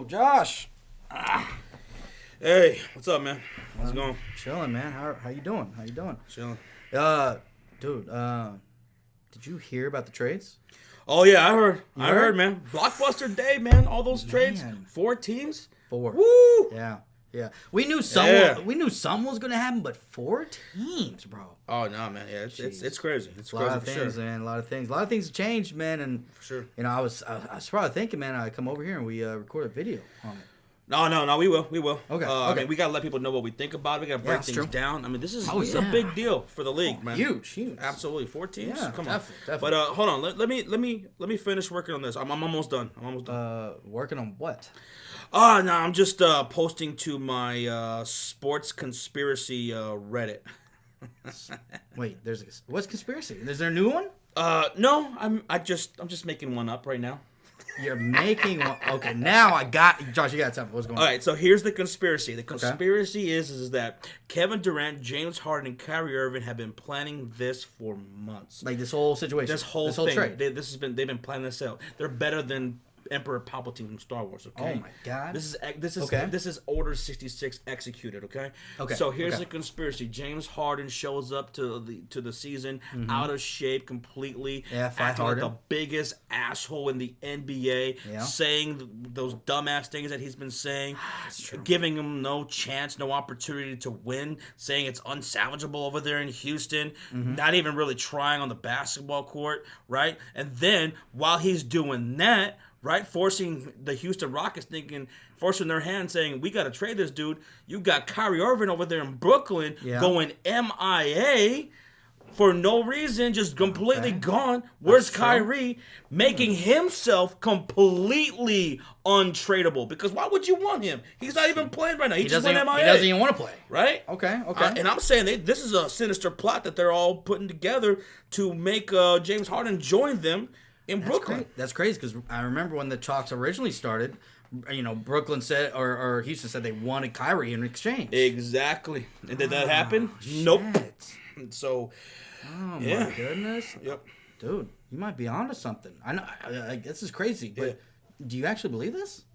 Josh. Hey, what's up, man? How's it going? Chilling, man. How you doing? Chilling. Dude, did you hear about the trades? Oh yeah, I heard. You I heard, man. Blockbuster day, man. All those trades. 4 teams. 4. Woo! Yeah. We knew some. Yeah. We knew some was gonna happen, but 4 teams, bro. Oh no, man. Yeah, it's crazy. It's A crazy lot of for things, sure. man. A lot of things have changed, man. And For sure. you know, I was probably thinking, man, I come over here and we record a video on it. No, we will. Okay. I mean, we gotta let people know what we think about it. We gotta break things true. down. I mean, this is Oh, a big deal for the league, man. Huge. Absolutely, 4 teams. Yeah, Come definitely. on. But hold on. Let me finish working on this. I'm almost done. Working on what? No, I'm just posting to my sports conspiracy Reddit. Wait, what's conspiracy? Is there a new one? No, I'm just making one up right now. You're making one. Okay, now I got Josh. You got to tell me what's going on. All right, so here's the conspiracy. The conspiracy is that Kevin Durant, James Harden, and Kyrie Irving have been planning this for months. Like this whole situation, This whole thing. trade. They've been planning this out. They're better than Emperor Palpatine from Star Wars. Okay. Oh my God. This is Okay. This is Order 66 executed. Okay. Okay. So here's Okay. the conspiracy. James Harden shows up to the season out of shape completely. Yeah, fight acting like Harden. the biggest asshole in the NBA, Yeah. saying those dumbass things that he's been saying, That's true. giving him no chance, no opportunity to win, saying it's unsalvageable over there in Houston, not even really trying on the basketball court, right? And then while he's doing that, right, forcing the Houston Rockets forcing their hand, saying, we got to trade this dude. You got Kyrie Irving over there in Brooklyn going MIA for no reason, just completely gone. Where's Kyrie? Making himself completely untradeable. Because why would you want him? He's not even playing right now. He just went MIA. He doesn't even want to play. Right? Okay. And I'm saying this is a sinister plot that they're all putting together to make James Harden join them in Brooklyn. That's crazy because I remember when the talks originally started. You know, Brooklyn said or Houston said they wanted Kyrie in exchange. Exactly. And did that happen? Nope. So, Oh my goodness. Yep. Dude, you might be onto something. I know. This is crazy, but do you actually believe this?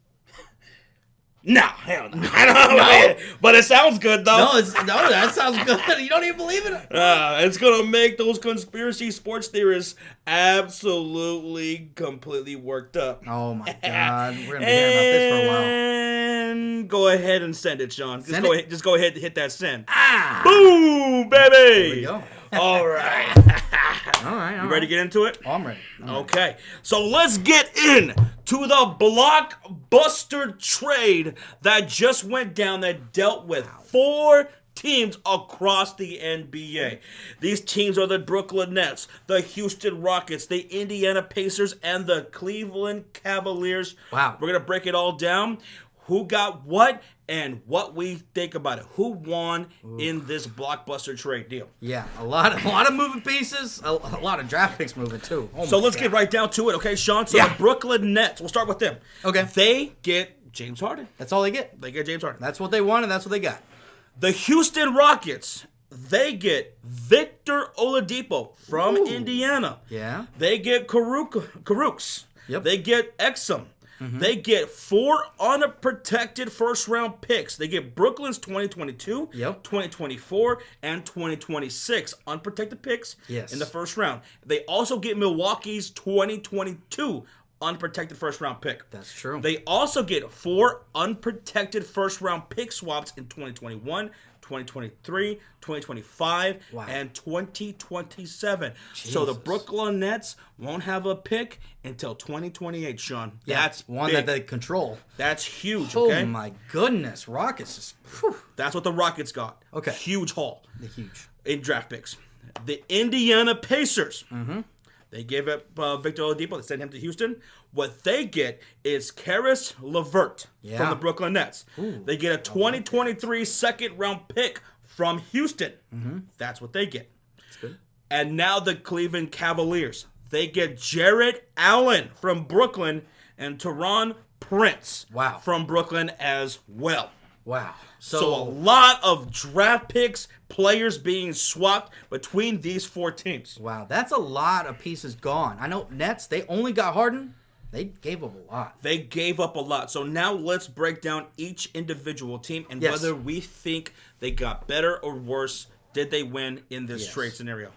No, hell no. I don't know. But it sounds good, though. No, that sounds good. You don't even believe it. It's going to make those conspiracy sports theorists absolutely, completely worked up. Oh, my God. We're going to be hearing about this for a while. And go ahead and send it, Sean. Just go ahead and hit that send. There Boom, baby. we go. All right. All right. You ready to get into it? Oh, I'm ready. Okay, so let's get in to the blockbuster trade that just went down that dealt with 4 teams across the NBA. These teams are the Brooklyn Nets, the Houston Rockets, the Indiana Pacers, and the Cleveland Cavaliers. Wow. We're going to break it all down. Who got what and what we think about it. Who won in this blockbuster trade deal? Yeah, a lot of moving pieces, a lot of draft picks moving too. Oh So my let's God. get right down to it, okay, Sean? So Yeah. the Brooklyn Nets, we'll start with them. Okay. They get James Harden. That's all they get. They get James Harden. That's what they wanted. That's what they got. The Houston Rockets, they get Victor Oladipo from Indiana. Yeah. They get Karooks. Yep. They get Exum. They get 4 unprotected first-round picks. They get Brooklyn's 2022, Yep. 2024, and 2026 unprotected picks Yes. in the first round. They also get Milwaukee's 2022 unprotected first-round pick. That's true. They also get 4 unprotected first-round pick swaps in 2021, 2023, 2025, and 2027. So the Jesus. Brooklyn Nets won't have a pick until 2028, Sean. That's one big. that they control. That's huge, Oh okay? my goodness, Rockets is That's what the Rockets got. Okay. Huge haul huge. in draft picks. The Indiana Pacers. They gave up Victor Oladipo. They sent him to Houston. What they get is Karis LeVert from the Brooklyn Nets. They get a 2023 second-round pick from Houston. That's what they get. That's good. And now the Cleveland Cavaliers. They get Jarrett Allen from Brooklyn and Teron Prince from Brooklyn as well. Wow. So a lot of draft picks, players being swapped between these 4 teams. Wow, that's a lot of pieces gone. I know Nets, they only got Harden. They gave up a lot. They gave up a lot. So now let's break down each individual team and whether we think they got better or worse. Did they win in this trade scenario?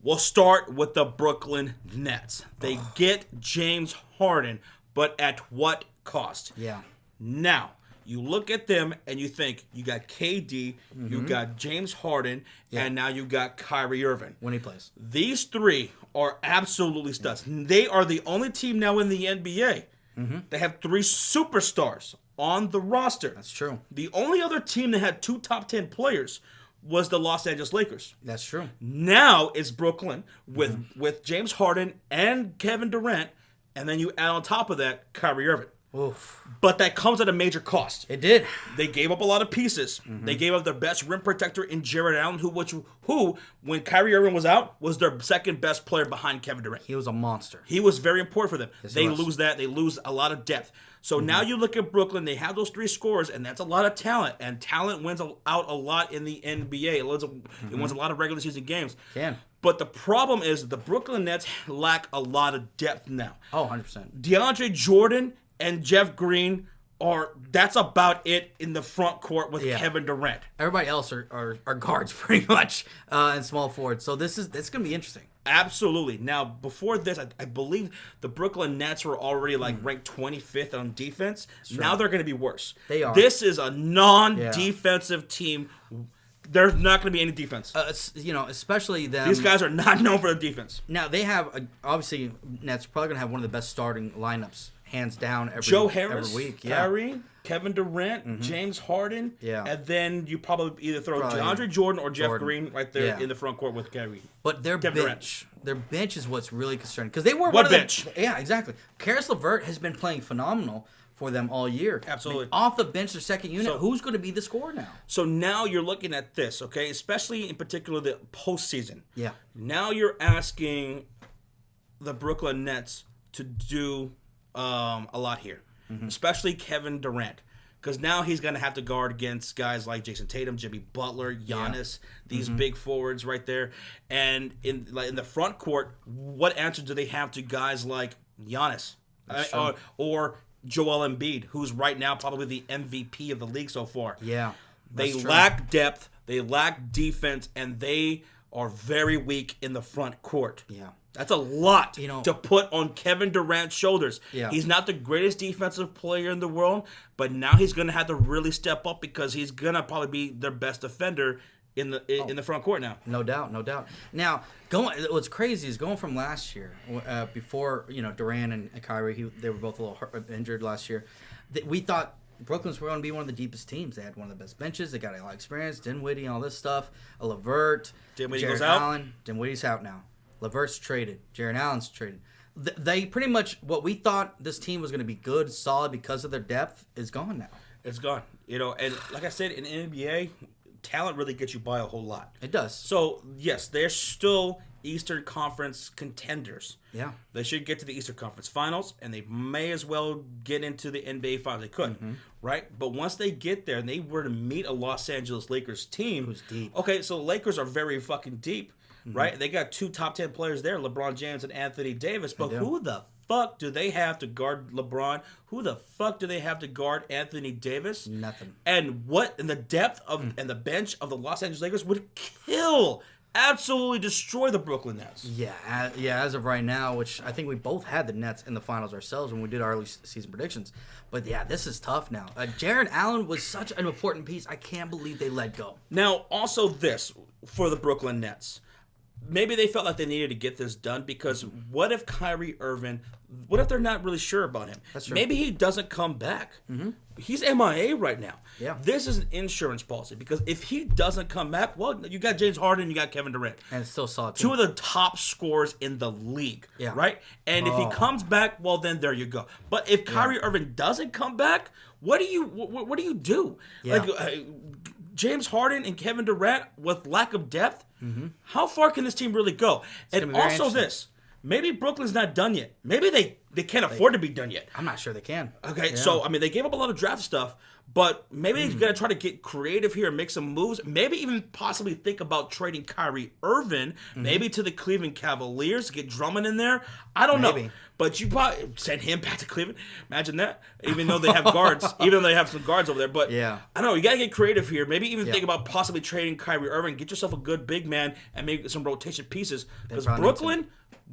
We'll start with the Brooklyn Nets. They get James Harden, but at what cost? Yeah. Now, you look at them and you think you got KD, you got James Harden, and now you got Kyrie Irving. When he plays. These three are absolutely studs. They are the only team now in the NBA. They have 3 superstars on the roster. That's true. The only other team that had 2 top 10 players was the Los Angeles Lakers. That's true. Now it's Brooklyn with James Harden and Kevin Durant, and then you add on top of that Kyrie Irving. Oof. But that comes at a major cost. It did. They gave up a lot of pieces. They gave up their best rim protector in Jared Allen, who, when Kyrie Irving was out, was their second best player behind Kevin Durant. He was a monster. He was very important for them. Yes, They lose that. They lose a lot of depth. So now you look at Brooklyn, they have those 3 scorers, and that's a lot of talent. And talent wins out a lot in the NBA. It wins a lot of regular season games. Can. But the problem is the Brooklyn Nets lack a lot of depth now. Oh, 100%. DeAndre Jordan and Jeff Green that's about it in the front court with Kevin Durant. Everybody else are guards pretty much and small forwards. So it's going to be interesting. Absolutely. Now, before this, I believe the Brooklyn Nets were already ranked 25th on defense. Sure. Now they're going to be worse. They are. This is a non-defensive team. There's not going to be any defense. Especially them. These guys are not known for their defense. Now, they have, obviously, Nets probably going to have one of the best starting lineups, hands down, Joe Harris, every week. Kyrie, Kevin Durant, James Harden, and then you probably either throw DeAndre Jordan or Jeff Green right there in the front court with Kyrie. But their bench is what's really concerning. Because they were what bench? Yeah, exactly. Karis LeVert has been playing phenomenal for them all year. Absolutely. I mean, off the bench, their second unit, who's going to be the scorer now? So now you're looking at this, okay? Especially in particular the postseason. Yeah. Now you're asking the Brooklyn Nets to do a lot here, especially Kevin Durant. Because now he's going to have to guard against guys like Jason Tatum, Jimmy Butler, Giannis, these big forwards right there. And in the front court, what answer do they have to guys like Giannis or Joel Embiid, who's right now probably the MVP of the league so far? Yeah. They lack depth, they lack defense, and they are very weak in the front court. Yeah. That's a lot to put on Kevin Durant's shoulders. Yeah. He's not the greatest defensive player in the world, but now he's going to have to really step up because he's going to probably be their best defender in the front court now. No doubt, no doubt. Now, what's crazy is going from last year, before Durant and Kyrie, they were both a little injured last year. We thought Brooklyn's were going to be one of the deepest teams. They had one of the best benches. They got a lot of experience. Dinwiddie and all this stuff. LeVert. Dinwiddie Jared goes out. Allen. Dinwiddie's out now. LeVert's traded. Jared Allen's traded. They pretty much, what we thought this team was going to be good, solid because of their depth, is gone now. It's gone. And like I said, in NBA, talent really gets you by a whole lot. It does. So, yes, they're still Eastern Conference contenders. Yeah. They should get to the Eastern Conference Finals, and they may as well get into the NBA Finals. They could, right? But once they get there and they were to meet a Los Angeles Lakers team. Who's deep. Okay, so the Lakers are very fucking deep, right? They got 2 top 10 players there, LeBron James and Anthony Davis. But who the fuck do they have to guard LeBron? Who the fuck do they have to guard Anthony Davis? Nothing. And the depth of and the bench of the Los Angeles Lakers would absolutely destroy the Brooklyn Nets. Yeah, as of right now, which I think we both had the Nets in the finals ourselves when we did our early season predictions. But yeah, this is tough now. Jared Allen was such an important piece. I can't believe they let go. Now, also this for the Brooklyn Nets. Maybe they felt like they needed to get this done because what if Kyrie Irving, what if they're not really sure about him? That's true. Maybe he doesn't come back. He's MIA right now. Yeah. This is an insurance policy because if he doesn't come back, well, you got James Harden, you got Kevin Durant. And it's still solid. 2 of the top scorers in the league. Yeah. Right? And if he comes back, well, then there you go. But if Kyrie Irving doesn't come back, what do you do? Yeah. James Harden and Kevin Durant with lack of depth, how far can this team really go? And also this, maybe Brooklyn's not done yet. Maybe they can't afford to be done yet. I'm not sure they can. Okay, so, I mean, they gave up a lot of draft stuff, But maybe he's going to try to get creative here and make some moves. Maybe even possibly think about trading Kyrie Irving, maybe to the Cleveland Cavaliers to get Drummond in there. I don't know. But you probably send him back to Cleveland. Imagine that. Even though they have guards. Even though they have some guards over there. But I don't know. You got to get creative here. Maybe even think about possibly trading Kyrie Irving. Get yourself a good big man and maybe some rotation pieces. Because Brooklyn,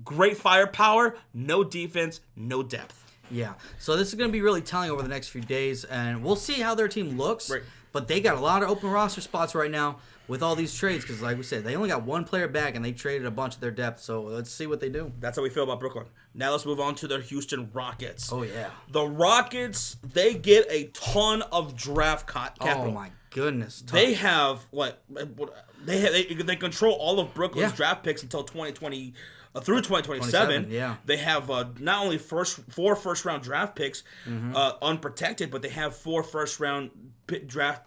great firepower, no defense, no depth. Yeah, so this is going to be really telling over the next few days, and we'll see how their team looks. Right. But they got a lot of open roster spots right now with all these trades because, like we said, they only got one player back, and they traded a bunch of their depth. So let's see what they do. That's how we feel about Brooklyn. Now let's move on to the Houston Rockets. Oh, yeah. The Rockets, they get a ton of draft capital. Oh, my goodness. They have, what? They control all of Brooklyn's draft picks until 2020. Through 2027, they have not only four first-round draft picks unprotected, but they have four first-round draft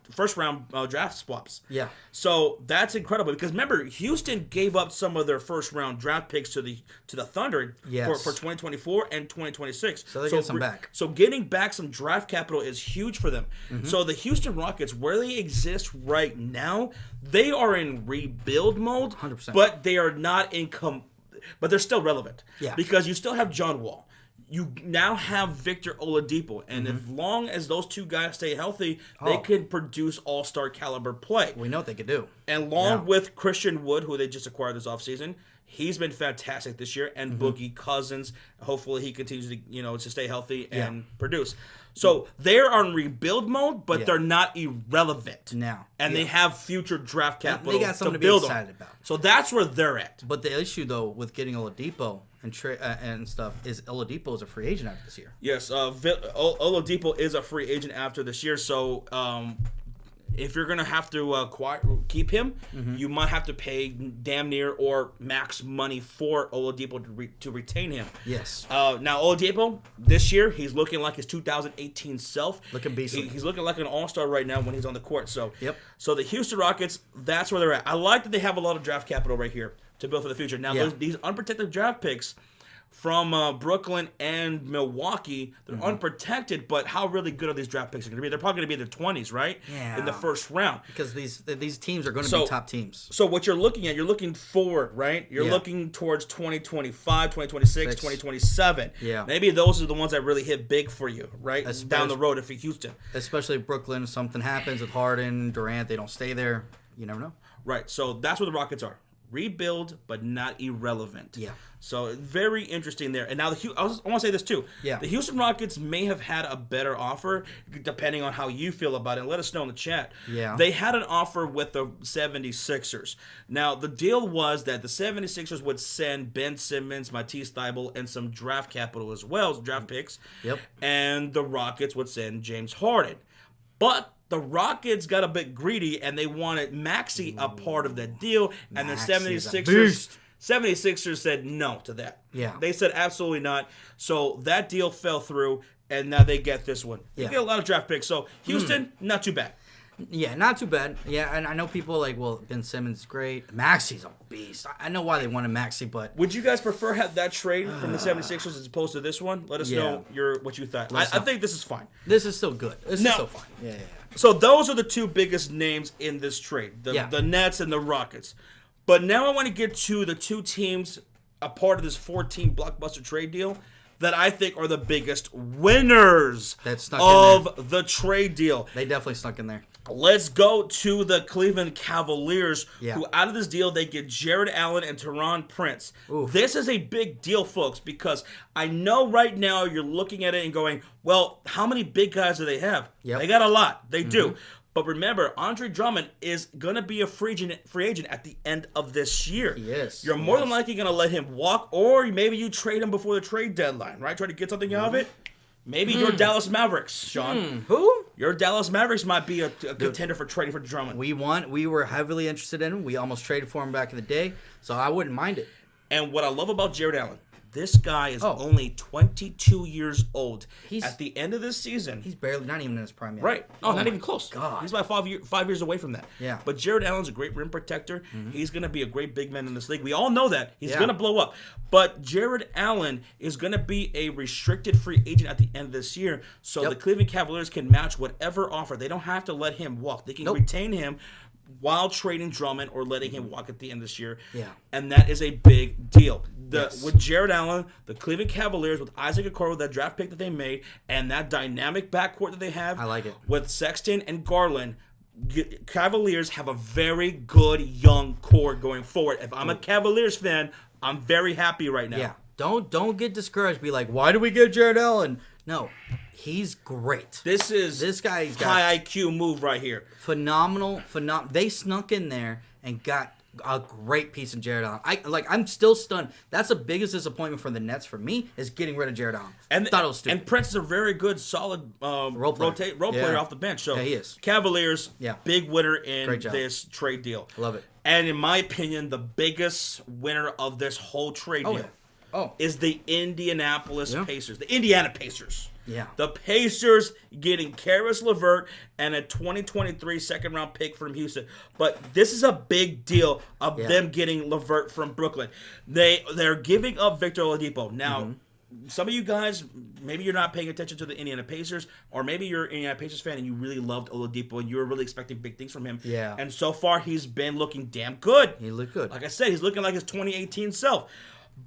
swaps. Yeah. So that's incredible because remember, Houston gave up some of their first-round draft picks to the Thunder for 2024 and 2026. So they get some back. So getting back some draft capital is huge for them. So the Houston Rockets, where they exist right now, they are in rebuild mode, 100%. but they are not in but they're still relevant. Yeah. Because you still have John Wall. You now have Victor Oladipo. And as long as those two guys stay healthy, they can produce all-star caliber play. We know what they could do. And along with Christian Wood, who they just acquired this offseason, he's been fantastic this year. And Boogie Cousins, hopefully he continues to stay healthy and produce. So they're on rebuild mode, but they're not irrelevant now. And they have future draft capital they got something to build be excited about. So that's where they're at. But the issue, though, with getting Oladipo and stuff is Oladipo is a free agent after this year. Yes, Oladipo is a free agent after this year. So if you're going to have to keep him, you might have to pay damn near or max money for Oladipo to retain him. Yes. Now, Oladipo, this year, he's looking like his 2018 self. Looking beastly. He's looking like an all-star right now when he's on the court. So, So the Houston Rockets, that's where they're at. I like that they have a lot of draft capital right here to build for the future. Now, these unprotected draft picks from Brooklyn and Milwaukee, they're unprotected, but how really good are these draft picks going to be? They're probably going to be in their 20s, right? Yeah. In the first round. Because these teams are going to be top teams. So what you're looking at, you're looking forward, right? You're looking towards 2025, 2026, 2027. Yeah. Maybe those are the ones that really hit big for you, right? Down the road if you're Houston. Especially if Brooklyn, if something happens with Harden, Durant, they don't stay there. You never know. Right. So that's where the Rockets are. Rebuild, but not irrelevant. Yeah. So very interesting there. And now I want to say this too. Yeah. The Houston Rockets may have had a better offer, depending on how you feel about it. Let us know in the chat. Yeah. They had an offer with the 76ers. Now, the deal was that the 76ers would send Ben Simmons, Matisse Thybulle, and some draft capital as well, draft picks. Yep. And the Rockets would send James Harden. But the Rockets got a bit greedy, and they wanted Maxey a part of that deal, and the 76ers said no to that. Yeah. They said absolutely not. So that deal fell through, and now they get this one. They get a lot of draft picks. So Houston, not too bad. Yeah, not too bad. Yeah, and I know people are like, well, Ben Simmons is great. Maxey's a beast. I know why they wanted Maxey, but... Would you guys prefer have that trade from the 76ers as opposed to this one? Let us know what you thought. I think this is fine. This is still good. This is still fine. Yeah. So those are the two biggest names in this trade, the Nets and the Rockets. But now I want to get to the two teams, a part of this 14 blockbuster trade deal, that I think are the biggest winners of the trade deal. They definitely snuck in there. Let's go to the Cleveland Cavaliers, who out of this deal, they get Jared Allen and Teron Prince. Oof. This is a big deal, folks, because I know right now you're looking at it and going, well, how many big guys do they have? Yep. They got a lot. They do. But remember, Andre Drummond is going to be a free agent at the end of this year. Yes. You're more than likely going to let him walk, or maybe you trade him before the trade deadline, right? Try to get something out of it. Maybe your Dallas Mavericks, Sean. Who? Your Dallas Mavericks might be a contender for trading for Drummond. We were heavily interested in him. We almost traded for him back in the day, so I wouldn't mind it. And what I love about Jared Allen, This guy is only 22 years old. He's- At the end of this season, He's barely not even in his prime yet. right? Oh, not my even close. God. He's about 5 years away from that. Yeah. But Jared Allen's a great rim protector. He's going to be a great big man in this league. We all know that. He's going to blow up. But Jared Allen is going to be a restricted free agent at the end of this year. So the Cleveland Cavaliers can match whatever offer. They don't have to let him walk. They can retain him while trading Drummond or letting him walk at the end of this year. Yeah. And that is a big deal. With Jared Allen, the Cleveland Cavaliers, with Isaac Okoro, that draft pick that they made, and that dynamic backcourt that they have, I like it. with Sexton and Garland, Cavaliers have a very good young core going forward. If I'm a Cavaliers fan, I'm very happy right now. Yeah. Don't get discouraged. Be like, why do we get Jared Allen? No, he's great. This guy's got high IQ move right here. Phenomenal. They snuck in there and got a great piece in Jared Allen. I'm still stunned. That's the biggest disappointment for the Nets for me is getting rid of Jared Allen. And thought it was stupid. And Prince is a very good, solid role player off the bench. So he is. Cavaliers, big winner in Great job. this trade deal. Love it. And in my opinion, the biggest winner of this whole trade deal is the Indianapolis Pacers. The Indiana Pacers. Yeah. The Pacers getting Karis LeVert and a 2023 second-round pick from Houston. But this is a big deal of them getting LeVert from Brooklyn. They're giving up Victor Oladipo. Now, some of you guys, maybe you're not paying attention to the Indiana Pacers, or maybe you're an Indiana Pacers fan and you really loved Oladipo and you were really expecting big things from him. Yeah. And so far, he's been looking damn good. He looked good. Like I said, he's looking like his 2018 self.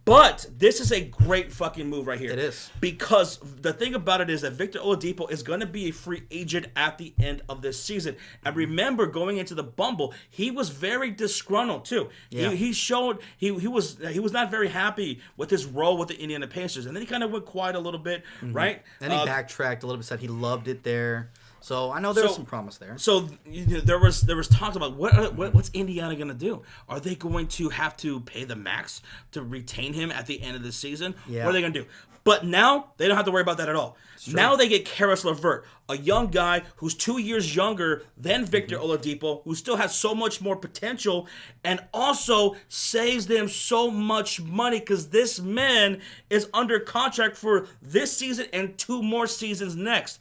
But this is a great fucking move right here. It is. Because the thing about it is that Victor Oladipo is going to be a free agent at the end of this season. And remember, going into the Bumble, he was very disgruntled too. Yeah. He showed he was not very happy with his role with the Indiana Pacers. And then he kind of went quiet a little bit, right? Then he backtracked a little bit, said he loved it there. So I know there's some promise there. So there was talks about what's Indiana going to do? Are they going to have to pay the max to retain him at the end of the season? Yeah. What are they going to do? But now they don't have to worry about that at all. Now they get Karis LeVert, a young guy who's 2 years younger than Victor Oladipo, who still has so much more potential, and also saves them so much money because this man is under contract for this season and 2 more seasons next.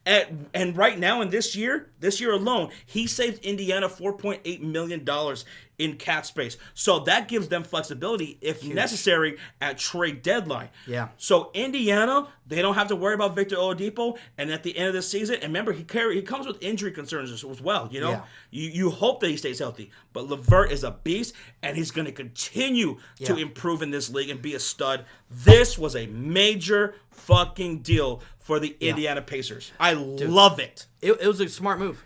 And right now in this year alone, he saved Indiana $4.8 million in cap space. So that gives them flexibility if necessary at trade deadline. Yeah. So Indiana, they don't have to worry about Victor Oladipo, and at the end of the season, and remember he comes with injury concerns as well. You know, you hope that he stays healthy, but LeVert is a beast, and he's going to continue to improve in this league and be a stud. This was a major fucking deal for the Indiana Pacers. I love it. It was a smart move.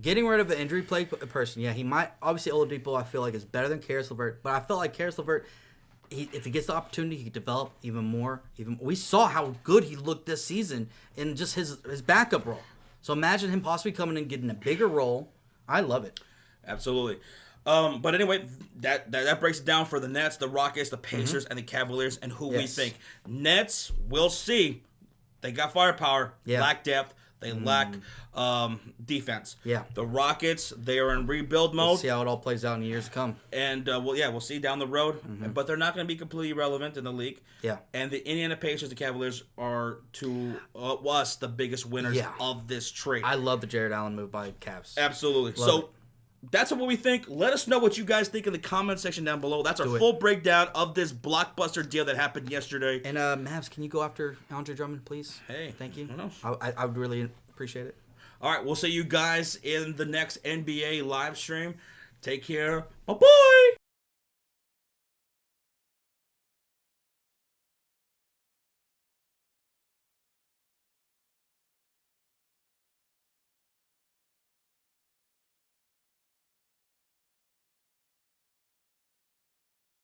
Getting rid of the injury plague person. Yeah, he might. Obviously, Oladipo, I feel like, is better than Karis LeVert. But I felt like Karis LeVert, if he gets the opportunity, he could develop even more. We saw how good he looked this season in just his backup role. So imagine him possibly coming and getting a bigger role. I love it. Absolutely. But anyway, that breaks it down for the Nets, the Rockets, the Pacers, and the Cavaliers, and who we think. Nets, we'll see. They got firepower, lack depth. They lack defense. Yeah. The Rockets, they are in rebuild mode. We'll see how it all plays out in years to come. And, we'll see down the road. But they're not going to be completely relevant in the league. Yeah. And the Indiana Pacers, the Cavaliers, are, to us, the biggest winners of this trade. I love the Jared Allen move by Cavs. Absolutely. Love it. That's what we think. Let us know what you guys think in the comment section down below. That's our full breakdown of this blockbuster deal that happened yesterday. And Mavs, can you go after Andre Drummond, please? Hey, thank you. I don't know. I would really appreciate it. All right, we'll see you guys in the next NBA live stream. Take care. Bye-bye.